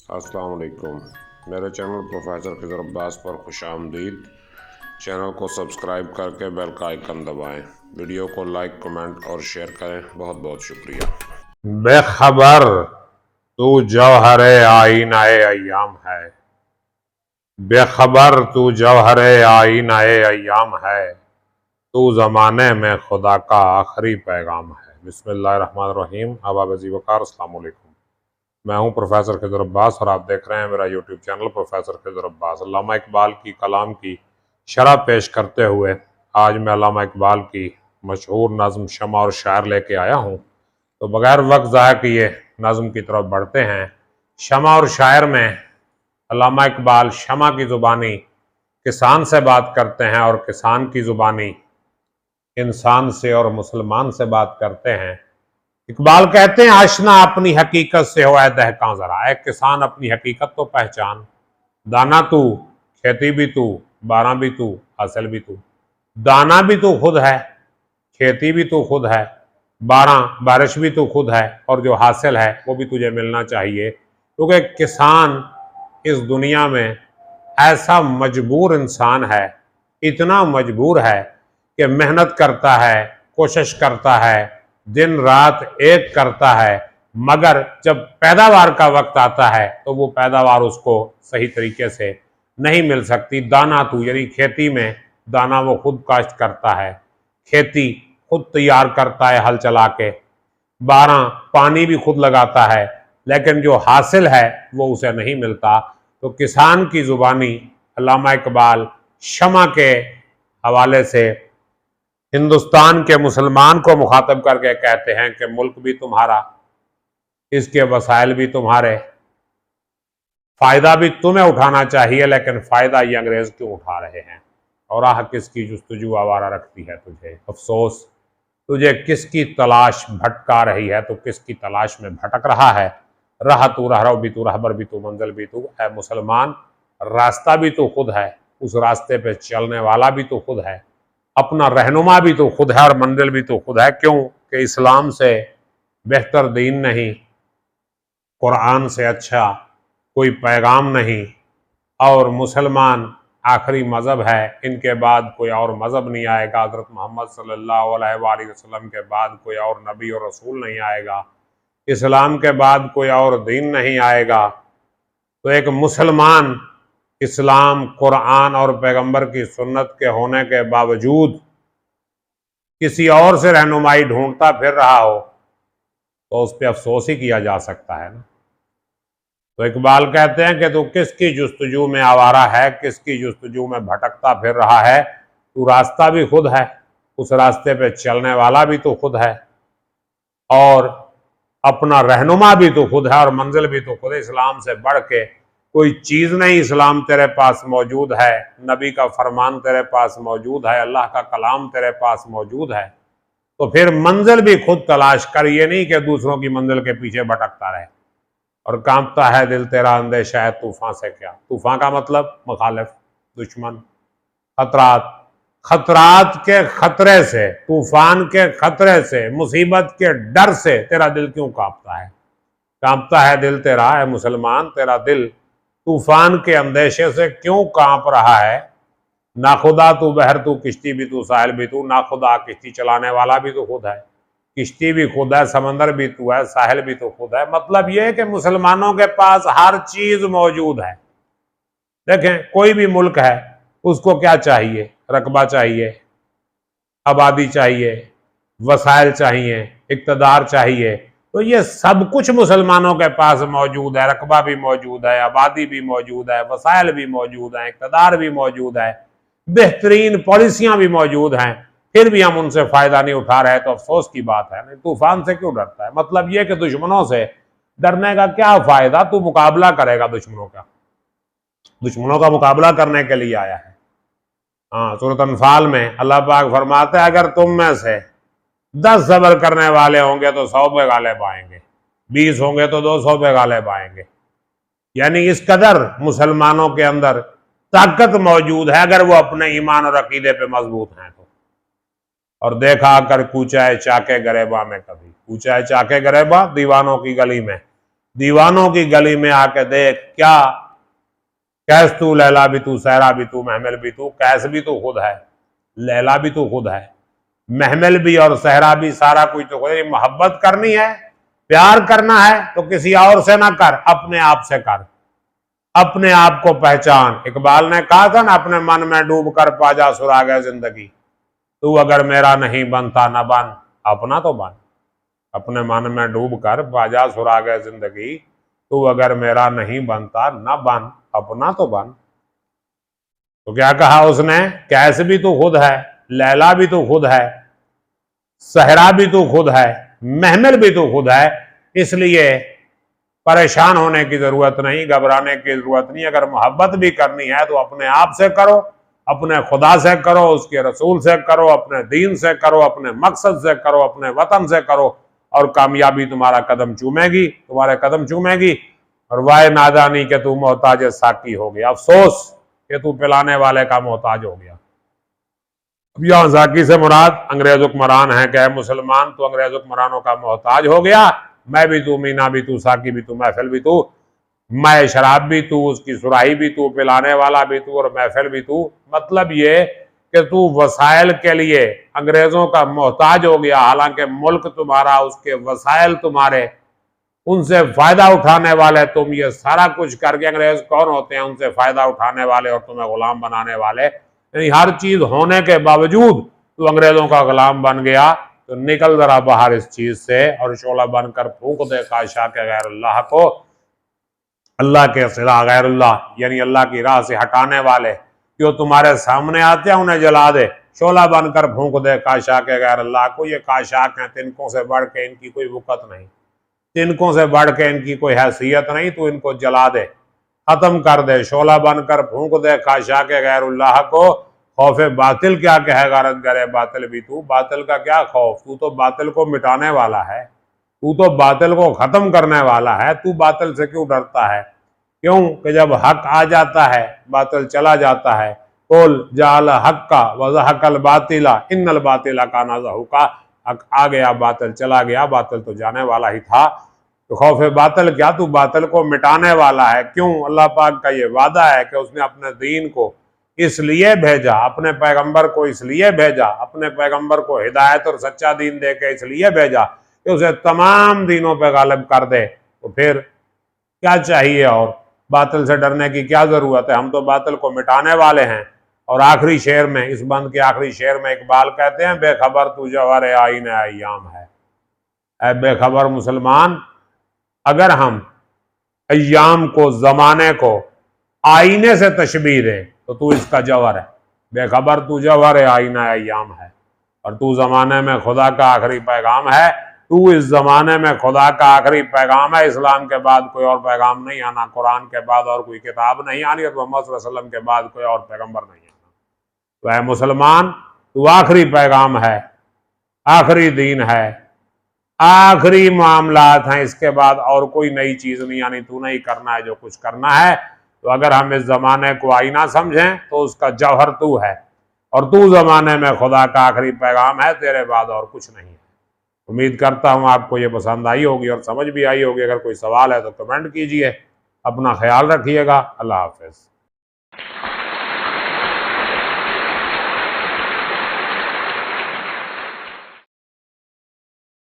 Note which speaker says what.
Speaker 1: अस्सलाम वालेकुम। मेरे चैनल प्रोफेसर खिज़र अब्बास पर खुशामदीद। चैनल को सब्सक्राइब करके बेल का आइकन दबाएं। वीडियो को लाइक, कमेंट और शेयर करें। बहुत बहुत शुक्रिया।
Speaker 2: बेखबर तू जौहरे आईनाए अय्याम है। बेखबर तू जौहरे आईनाए अय्याम है। तू ज़माने में खुदा का आखिरी पैगाम है। बिस्मिल्लाहिर्रहमानिर्रहीम। अबाब वकार अस्सलाम वालेकुम। मैं हूं प्रोफेसर खिज़र अब्बास और आप देख रहे हैं मेरा YouTube channel professor Khizar Abbas. Allama Iqbal की कलाम की शरह पेश करते हुए आज मैं अल्लामा इकबाल की मशहूर नज़्म शमा और शायर लेके आया हूं। तो बगैर वक्त ज़ाया किए नज़्म की तरफ बढ़ते हैं। शमा और शायर में अल्लामा इकबाल शमा की ज़ुबानी किसान से बात करते हैं और किसान की ज़ुबानी इंसान से और मुसलमान से बात करते हैं। इकबाल कहते हैं आशना अपनी हकीकत से हो ऐ दहकां ज़रा, ऐ किसान अपनी हकीकत तो पहचान। दाना तू, खेती भी तू, बारां भी तू, हासिल भी तू। दाना भी तू खुद है, खेती भी तू खुद है, बारिश भी तू खुद है, और जो हासिल है वो भी तुझे मिलना चाहिए। क्योंकि किसान इस दुनिया में ऐसा मजबूर इंसान है, इतना मजबूर है कि मेहनत करता है, कोशिश करता है, दिन रात एक करता है, मगर जब पैदावार का वक्त आता है तो वो पैदावार उसको सही तरीके से नहीं मिल सकती। दाना तू यानी खेती में दाना वो खुद काश्त करता है, खेती खुद तैयार करता है हल चला के, 12 पानी भी खुद लगाता है, लेकिन जो हासिल है वो उसे नहीं मिलता। तो किसान की ज़ुबानी अल्लामा इकबाल शमा के हवाले से हिंदुस्तान के मुसलमान को मुखातब करके कहते हैं कि मुल्क भी तुम्हारा, इसके वसाइल भी तुम्हारे, फ़ायदा भी तुम्हें उठाना चाहिए, लेकिन फ़ायदा ये अंग्रेज़ क्यों उठा रहे हैं। और आह किसकी जुस्तजू आवारा रखती है तुझे, अफसोस तुझे किसकी तलाश भटका रही है, तो किसकी तलाश में भटक रहा है। राह तू रहरो भी तू, रहबर भी तू, मंजिल भी तू। ऐ मुसलमान रास्ता भी तो खुद है, उस रास्ते पे चलने वाला भी तो खुद है, अपना रहनुमा भी तो खुद है और मंजिल भी तो खुद है। क्यों कि इस्लाम से बेहतर दीन नहीं, कुरान से अच्छा कोई पैगाम नहीं, और मुसलमान आखिरी मज़हब है, इनके बाद कोई और मज़हब नहीं आएगा। हज़रत मोहम्मद सल्लल्लाहु अलैहि वसल्लम के बाद कोई और नबी और रसूल नहीं आएगा, इस्लाम के बाद कोई और दीन नहीं आएगा। तो एक मुसलमान इस्लाम, कुरान और पैगंबर की सुन्नत के होने के बावजूद किसी और से रहनुमाई ढूंढता फिर रहा हो तो उस पर अफसोस ही किया जा सकता है ना। तो इकबाल कहते हैं कि तू किसकी जुस्तजू में आवारा है, किसकी जुस्तजू में भटकता फिर रहा है। तू रास्ता भी खुद है, उस रास्ते पे चलने वाला भी तो खुद है, और अपना रहनुमा भी तो खुद है, और मंजिल भी तो खुद है। इस्लाम से बढ़ के कोई चीज़ नहीं इस्लाम तेरे पास मौजूद है, नबी का फरमान तेरे पास मौजूद है, अल्लाह का कलाम तेरे पास मौजूद है। तो फिर मंजिल भी खुद तलाश कर, ये नहीं कि दूसरों की मंजिल के पीछे भटकता रहे। और कांपता है दिल तेरा अंदेशा है तूफान से क्या। तूफान का मतलब मुखालिफ, दुश्मन, खतरात, खतरात के खतरे से, तूफान के खतरे से, मुसीबत के डर से तेरा दिल क्यों कांपता है। कांपता है दिल तेरा, है मुसलमान, तेरा दिल तूफान के अंदेशे से क्यों कांप रहा है। नाखुदा तू बहर तू, किश्ती भी तू, साहिल भी तू। नाखुदा किश्ती चलाने वाला भी तो खुद है, किश्ती भी खुद है, समंदर भी तू है, साहिल भी तो खुद है। मतलब यह है कि मुसलमानों के पास हर चीज मौजूद है। देखें कोई भी मुल्क है, उसको क्या चाहिए, रकबा चाहिए, आबादी चाहिए, वसाइल चाहिए, इक़्तिदार चाहिए। तो ये सब कुछ मुसलमानों के पास मौजूद है, रकबा भी मौजूद है, आबादी भी मौजूद है, वसाइल भी मौजूद है, इक़्तिदार भी मौजूद है, बेहतरीन पॉलिसियां भी मौजूद हैं, फिर भी हम उनसे फ़ायदा नहीं उठा रहे। तो अफसोस की बात है। नहीं तूफान से क्यों डरता है, मतलब यह कि दुश्मनों से डरने का क्या फ़ायदा, तू मुकाबला करेगा दुश्मनों का, दुश्मनों का मुकाबला करने के लिए आया है। हाँ, सूरत अनफाल में अल्लाह पाक फरमाते हैं अगर तुम में से 10 सब्र करने वाले होंगे तो 100 पे गालिब आएंगे, 20 होंगे तो 200 पे गालिब आएंगे। यानी इस कदर मुसलमानों के अंदर ताकत मौजूद है, अगर वो अपने ईमान और अकीदे पे मजबूत हैं तो। और देखा कर कूचा है चाके गरेबा में, कभी कूचा है चाके गरेबा दीवानों की गली में, दीवानों की गली में आके देख, क्या कैस तू, लैला भी तू, सहरा भी तू, महमल भी तू। कैस भी तो खुद है, लैला भी तो खुद है, महमल भी और सहरा भी, सारा कुछ तो खुद है। मोहब्बत करनी है, प्यार करना है तो किसी और से ना कर, अपने आप से कर। अपने आप को पहचान। इकबाल ने कहा था ना, अपने मन में डूब कर पाजा सुराग जिंदगी। तू अगर मेरा नहीं बनता न बन, अपना तो बन। अपने मन में डूब कर पाजा सुराग जिंदगी। तू अगर मेरा नहीं बनता न बन, अपना तो बन। तो क्या कहा उसने, कैस भी तो खुद है, लैला भी तो खुद है, सहरा भी तो खुद है, महमल भी तो खुद है। इसलिए परेशान होने की जरूरत नहीं, घबराने की जरूरत नहीं। अगर मोहब्बत भी करनी है तो अपने आप से करो, अपने खुदा से करो, उसके रसूल से करो, अपने दीन से करो, अपने मकसद से करो, अपने वतन से करो, और कामयाबी तुम्हारा कदम चूमेगी, तुम्हारे कदम चूमेगी। और वाह नादानी के तू मोहताज साकी हो गया, अफसोस कि तू पिलाने वाले का मोहताज हो गया। अब यहां साकी से मुराद अंग्रेज हुक्मरान है। क्या मुसलमान तो अंग्रेज हुक्मरानों का मोहताज हो गया। मैं भी तू, मीना भी तू, साकी भी तू, महफिल भी तू। मैं शराब भी तू, उसकी सुराही भी तू, पिलाने वाला भी तू और महफिल भी तू। मतलब ये कि तू वसाइल के लिए अंग्रेजों का मोहताज हो गया। हालांकि मुल्क तुम्हारा, उसके वसाइल तुम्हारे, उनसे फायदा उठाने वाले तुम। ये सारा कुछ करके अंग्रेज कौन होते हैं, उनसे फायदा उठाने वाले और तुम्हें गुलाम बनाने वाले। यानी हर चीज होने के बावजूद तू अंग्रेजों का गुलाम बन गया। तो निकल जरा बाहर इस चीज से और शोला बनकर फूंक दे काशा के गैर अल्लाह को। अल्लाह के सिवा गैर अल्लाह यानी अल्लाह की राह से हटाने वाले जो तुम्हारे सामने आते हैं उन्हें जला दे। शोला बनकर फूंक दे काशा के गैर अल्लाह को। ये काशाक हैं, तिनकों से बढ़ के इनकी कोई वक़्त नहीं, तिनकों से बढ़ के इनकी कोई हैसियत नहीं। तो इनको जला दे, खत्म कर दे, शोला बनकर फूंक दे काशा के गैरुल्लाह को। खौफे बातिल क्या कहे गारत गरे बातिल भी तू। बातिल का क्या खौफ, तू तो बातिल को मिटाने वाला है, तू तो बातिल को खत्म करने वाला है। तू बातिल से क्यों डरता है? क्यों कि जब हक आ जाता है बातिल चला जाता है। कुल जाल हक का वज़हकल बातिला इन्नल बातिला काना ज़हूका। हक आ गया, बातिल चला गया, बातिल तो जाने वाला ही था। तो खौफ बातिल क्या, तू बातिल को मिटाने वाला है। क्यों? अल्लाह पाक का ये वादा है कि उसने अपने दीन को इसलिए भेजा, अपने पैगंबर को इसलिए भेजा, अपने पैगंबर को हिदायत और सच्चा दीन दे के इसलिए भेजा कि उसे तमाम दीनों पे गालिब कर दे। तो फिर क्या चाहिए और? बातिल से डरने की क्या जरूरत है? हम तो बातिल को मिटाने वाले हैं। और आखिरी शेर में, इस बंद के आखिरी शेर में इकबाल कहते हैं, बेखबर तू जवार आईन अय्याम है। ऐ बेखबर मुसलमान, अगर हम अय्याम को, जमाने को आईने से तशबीह दें तो तू इसका जवर है। बेखबर तू जवर है, आईना अय्याम है। और तू जमाने में खुदा का आखिरी पैगाम है। तू इस जमाने में खुदा का आखिरी पैगाम है। इस्लाम के बाद कोई और पैगाम नहीं आना, कुरान के बाद और कोई किताब नहीं आनी, और मोहम्मद सल्लल्लाहु अलैहि वसल्लम के बाद कोई और पैगंबर नहीं आना। तो ऐ मुसलमान, तू आखिरी पैगाम है, आखिरी दीन है, आखिरी मामलात हैं। इसके बाद और कोई नई चीज नहीं आनी। तू नहीं करना है जो कुछ करना है। तो अगर हम इस जमाने को आईना समझें तो उसका जौहर तू है, और तू जमाने में खुदा का आखिरी पैगाम है, तेरे बाद और कुछ नहीं है। उम्मीद करता हूँ आपको ये पसंद आई होगी और समझ भी आई होगी। अगर कोई सवाल है तो कमेंट कीजिए। अपना ख्याल रखिएगा। अल्लाह हाफिज।